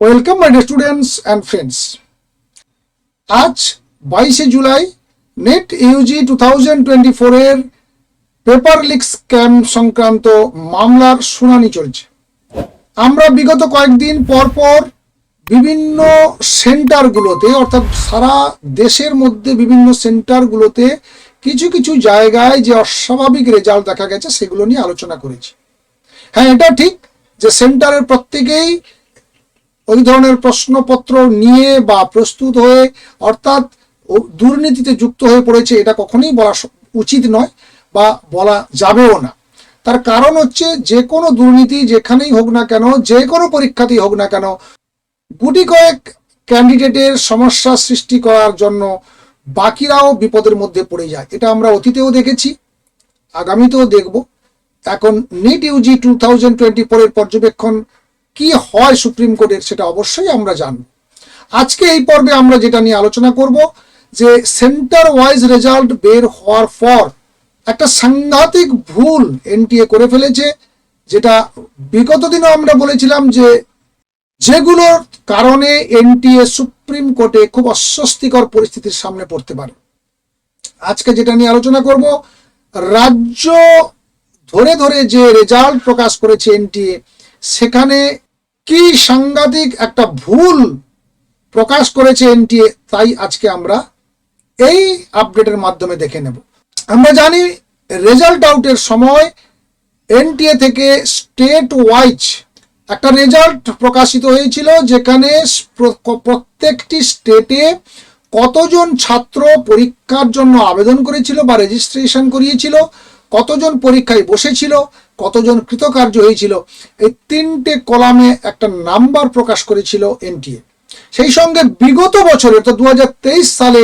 Welcome my dear students and friends. আজ 22শে July net Yuji 2024 এর paper leak scam সংক্রান্ত মামলার শুনানি চলছে। আমরা বিগত কয়েকদিন পর বিভিন্ন সেন্টারগুলোতে অর্থাৎ সারা দেশের মধ্যে বিভিন্ন সেন্টারগুলোতে কিছু কিছু জায়গায় যে অস্বাভাবিক রেজাল্ট দেখা গেছে সেগুলো নিয়ে আলোচনা করেছি। হ্যাঁ, এটা ঠিক যে সেন্টারের প্রত্যেকেই ওই ধরনের প্রশ্নপত্র নিয়ে বা প্রস্তুত হয়ে অর্থাৎ দুর্নীতিতে যুক্ত হয়ে পড়েছে, এটা কখনোই বলা উচিত নয় বা বলা যাবেও না। তার কারণ হচ্ছে যে কোনো দুর্নীতি যেখানেই হোক না কেন, যে কোনো পরীক্ষাতেই হোক না কেন, গুটি কয়েক ক্যান্ডিডেটের সমস্যা সৃষ্টি করার জন্য বাকিরাও বিপদের মধ্যে পড়ে যায়। এটা আমরা অতীতেও দেখেছি, আগামীতেও দেখব। এখন নিট ইউজি 2024 এর পর্যবেক্ষণ কি হয় সুপ্রিম কোর্টের, সেটা অবশ্যই আমরা জানব। আজকে এই পর্বে আমরা যেটা নিয়ে আলোচনা করব যে সেন্টার ওয়াইজ রেজাল্ট বের হওয়ার পর একটা সাংঘাতিক ভুল এনটিএ করে ফেলেছে, যেটা বিগত দিনও আমরা বলেছিলাম যে যেগুলোর কারণে এনটিএ সুপ্রিম কোর্টে খুব অস্বস্তিকর পরিস্থিতির সামনে পড়তে পারে। আজকে যেটা নিয়ে আলোচনা করব, রাজ্য ধরে ধরে যে রেজাল্ট প্রকাশ করেছে এনটিএ, সেখানে কি সাংঘাতিক একটা ভুল প্রকাশ করেছে এনটিএ, তাই আজকে আমরা এই আপডেটের মাধ্যমে দেখে নেব। আমরা জানি রেজাল্ট আউটের সময় এনটিএ থেকে স্টেট ওয়াইজ একটা রেজাল্ট প্রকাশিত হয়েছিল, যেখানে প্রত্যেকটি স্টেটে কতজন ছাত্র পরীক্ষার জন্য আবেদন করেছিল বা রেজিস্ট্রেশন করিয়েছিল, কতজন পরীক্ষায় বসেছিল, কতজন কৃতকার্য হয়েছিল, এই তিনটে কলামে একটা নাম্বার প্রকাশ করেছিল এনটিএ। সেই সঙ্গে বিগত বছরে তো 2023 সালে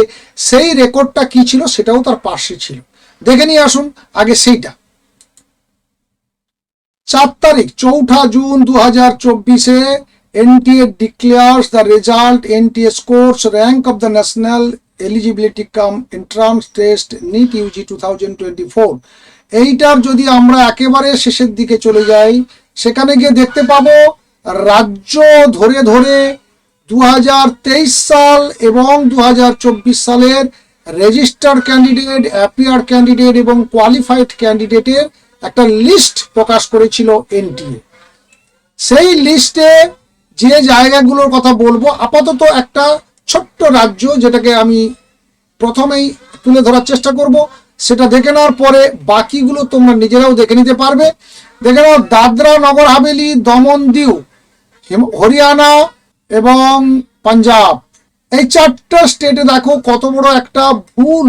সেই রেকর্ডটা কি ছিল সেটাও তার পাশে ছিল। দেখে নিয়ে আসুন আগে সেইটা। 4 তারিখ 4 June 2024 NTA declares the result, NTA scores rank of the national eligibility cum entrance test NEET UG 2024। এইটার যদি আমরা একেবারে শেষের দিকে চলে যাই, সেখানে গিয়ে দেখতে পাবো রাজ্য ধরে ধরে 2023 সাল এবং 2024 সালের রেজিস্টার্ড ক্যান্ডিডেট, অ্যাপিয়ার ক্যান্ডিডেট এবং কোয়ালিফাইড ক্যান্ডিডেটের একটা লিস্ট প্রকাশ করেছিল এনটিএ। সেই লিস্টে যে জায়গাগুলোর কথা বলবো, আপাতত একটা ছোট্ট রাজ্য যেটাকে আমি প্রথমেই তুলে ধরার চেষ্টা করব, সেটা দেখে নেওয়ার পরে বাকিগুলো তোমরা নিজেরাও দেখে নিতে পারবে। দেখে নাও দাদরা নগর হাভেলি, দমন দিউ, হরিয়ানা এবং পাঞ্জাব, এই 4টা স্টেটে দেখো কত বড় একটা ভুল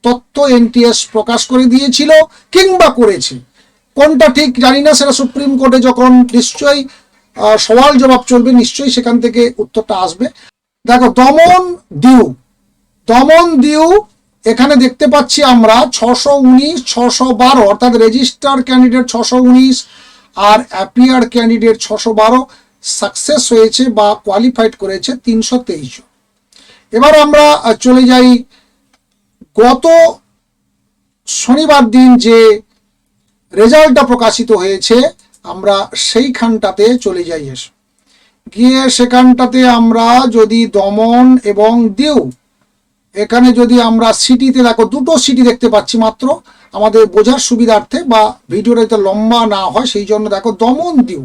তথ্য এনটিএস প্রকাশ করে দিয়েছিল কিংবা করেছে। কোনটা ঠিক জানি না, সেটা সুপ্রিম কোর্টে যখন নিশ্চয়ই সওয়াল জবাব চলবে, নিশ্চয়ই সেখান থেকে উত্তরটা আসবে। দেখো দমন দিউ এখানে দেখতে পাচ্ছি আমরা 619, 612 অর্থাৎ রেজিস্টার ক্যান্ডিডেট 619 আর অ্যাপিয়ার ক্যান্ডিডেট 612 সাকসেস হয়েছে বা কোয়ালিফাইড করেছে 323। এবার আমরা চলে যাই গত শনিবার দিন যে রেজাল্টটা প্রকাশিত হয়েছে, আমরা সেইখানটাতে চলে যাই। গিয়ে সেখানটাতে আমরা যদি দমন এবং দিউ, এখানে যদি আমরা সিটিতে দেখো, দুটো সিটি দেখতে পাচ্ছি মাত্র, আমাদের বোঝার সুবিধার্থে বা ভিডিওটা যাতে লম্বা না হয় সেই জন্য দেখো দমন দিউ।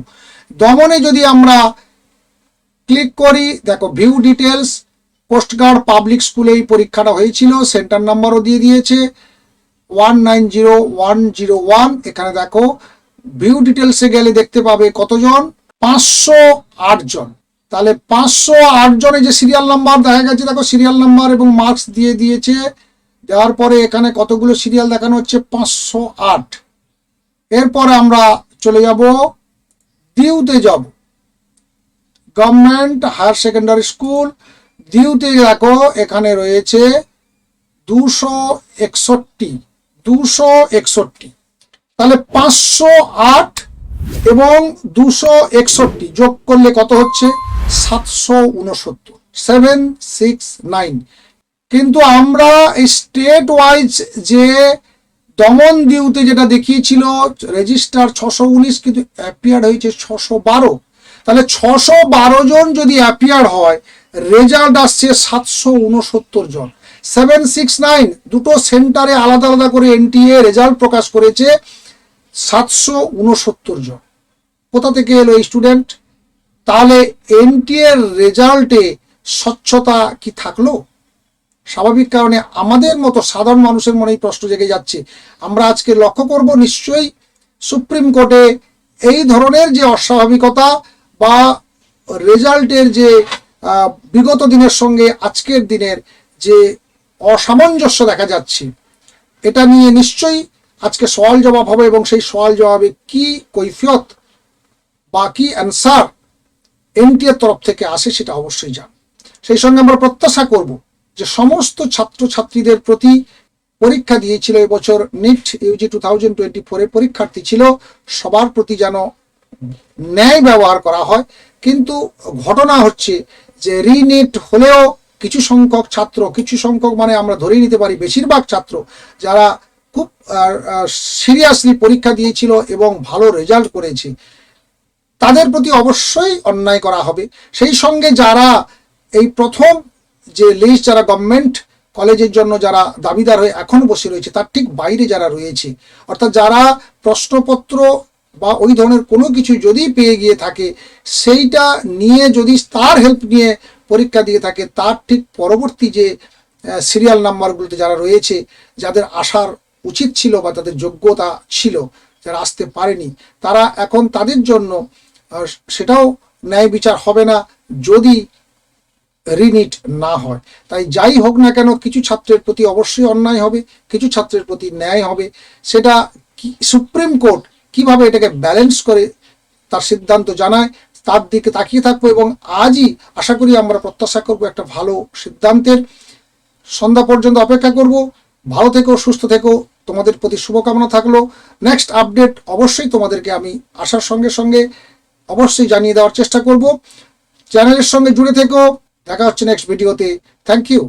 দমনে যদি আমরা ক্লিক করি, দেখো ভিউ ডিটেলস, কোস্টগার্ড পাবলিক স্কুলে এই পরীক্ষাটা হয়েছিল, সেন্টার নাম্বারও দিয়ে দিয়েছে 190101। এখানে দেখো ভিউ ডিটেলসে গেলে দেখতে পাবে কতজন, 508 জন। তাহলে 508 জনে যে সিরিয়াল নাম্বার দেখা গেছে, দেখো সিরিয়াল নাম্বার এবং মার্কস দিয়ে দিয়েছে। দেওয়ার পরে এখানে কতগুলো সিরিয়াল দেখানো হচ্ছে, 508। এরপরে আমরা চলে যাব দিউতে, যাব গভর্নমেন্ট হায়ার সেকেন্ডারি স্কুল। দিউতে দেখো এখানে রয়েছে 261। তাহলে 508 এবং 261 যোগ করলে কত হচ্ছে, 769, 769। কিন্তু আমরা এই স্টেট ওয়াইজ যে দমন দিউতে যেটা দেখিয়েছিল রেজিস্টার 619, কিন্তু অ্যাপিয়ার হয়েছে 612। তাহলে 612 জন যদি অ্যাপিয়ার হয়, রেজাল্ট আসছে 769 জন। 769 দুটো সেন্টারে আলাদা আলাদা করে এনটিএ রেজাল্ট প্রকাশ করেছে, 769 জন। কোথা থেকে এলো এই স্টুডেন্ট? তাহলে এনটিএ রেজাল্টে স্বচ্ছতা কি থাকলো? স্বাভাবিক কারণে আমাদের মতো সাধারণ মানুষের মনেই প্রশ্ন জেগে যাচ্ছে। আমরা আজকে লক্ষ্য করব নিশ্চয়ই সুপ্রিম কোর্টে এই ধরনের যে অস্বাভাবিকতা বা রেজাল্টের যে বিগত দিনের সঙ্গে আজকের দিনের যে অসামঞ্জস্য দেখা যাচ্ছে, এটা নিয়ে নিশ্চয়ই আজকে সওয়াল জবাব হবে, এবং সেই সওয়াল জবাবে কি কৈফিয়ত বা কি অ্যান্সার এনটিএর তরফ থেকে আসে সেটা অবশ্যই জান। সেই সঙ্গে আমরা প্রত্যাশা করব যে সমস্ত ছাত্রছাত্রীদের প্রতি পরীক্ষা দিয়েছিল এবছর নিট ইউজি 2024 পরীক্ষার্থী ছিল, সবার প্রতি যেন ন্যায় ব্যবহার করা হয়। কিন্তু ঘটনা হচ্ছে যে রিনিট হলেও কিছু সংখ্যক ছাত্র, কিছু সংখ্যক মানে আমরা ধরেই নিতে পারি বেশিরভাগ ছাত্র যারা খুব সিরিয়াসলি পরীক্ষা দিয়েছিল এবং ভালো রেজাল্ট করেছে, তাদের প্রতি অবশ্যই অন্যায় করা হবে। সেই সঙ্গে যারা এই প্রথম যে লিস্ট, যারা গভর্নমেন্ট কলেজের জন্য যারা দাবিদার হয়ে এখন বসে রয়েছে, তার ঠিক বাইরে যারা রয়েছে, অর্থাৎ যারা প্রশ্নপত্র বা ওই ধরনের কোনো কিছু যদি পেয়ে গিয়ে থাকে, সেইটা নিয়ে যদি তার হেল্প নিয়ে পরীক্ষা দিয়ে থাকে, তার ঠিক পরবর্তী যে সিরিয়াল নাম্বারগুলোতে যারা রয়েছে, যাদের আসার উচিত ছিল বা তাদের যোগ্যতা ছিল, যারা আসতে পারেনি, তারা এখন তাদের জন্য সেটাও ন্যায় বিচার হবে না যদি রিনিট না হয়। তাই যাই হোক না কেন, কিছু ছাত্রের প্রতি অবশ্যই অন্যায় হবে, কিছু ছাত্রের প্রতি ন্যায় হবে। সেটা সুপ্রিম কোর্ট কিভাবে এটাকে ব্যালেন্স করে তার সিদ্ধান্ত জানায়, তার দিকে তাকিয়ে থাকবো, এবং আজই আশা করি আমরা প্রত্যাশা করব একটা ভালো সিদ্ধান্তের। সন্ধ্যা পর্যন্ত অপেক্ষা করব। ভালো থেকো, সুস্থ থেকো, তোমাদের প্রতি শুভকামনা থাকলো। নেক্সট আপডেট অবশ্যই তোমাদেরকে আমি আসার সঙ্গে সঙ্গে অবশ্যই জানিয়ে দেওয়ার চেষ্টা করব। চ্যানেলের সঙ্গে জুড়ে থেকো। দেখা হচ্ছে নেক্সট ভিডিওতে। Thank you.